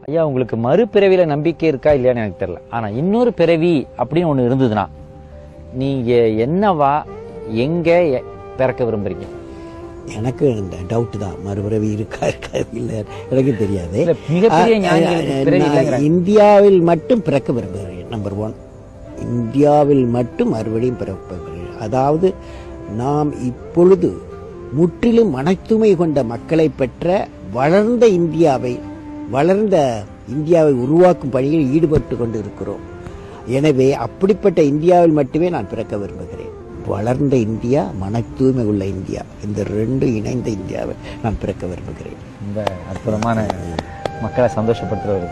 ஐயா, உங்களுக்கு மறுபிறவியில நம்பிக்கை இருக்கா இல்லையான்னு எனக்கு தெரியல. ஆனா இன்னொரு பிறவி அப்படின்னு ஒண்ணு இருந்ததுன்னா நீங்க என்னவா எங்க பிறக்க விரும்புறீங்க? எனக்கு இந்த டவுட் தான், மறுபிறவி இருக்கா இல்லை எனக்கு தெரியாது. இந்தியாவில் மட்டும் பிறக்க விரும்புகிறேன். நம்பர் 1, இந்தியாவில் மட்டும் மறுபடியும் பிறக்க விரும்புகிறேன். அதாவது நாம் இப்பொழுது முற்றிலும் மனத்தூய்மை கொண்ட மக்களை பெற்ற வளர்ந்த இந்தியாவை உருவாக்கும் பணியில் ஈடுபட்டு கொண்டு இருக்கிறோம். எனவே அப்படிப்பட்ட இந்தியாவில் மட்டுமே நான் பிறக்க விரும்புகிறேன். வளர்ந்த இந்தியா, மன தூய்மை உள்ள இந்தியா, இந்த 2 இணைந்த இந்தியாவை நான் பிறக்க விரும்புகிறேன். ரொம்ப அற்புதமான மக்களை சந்தோஷப்படுத்துறது.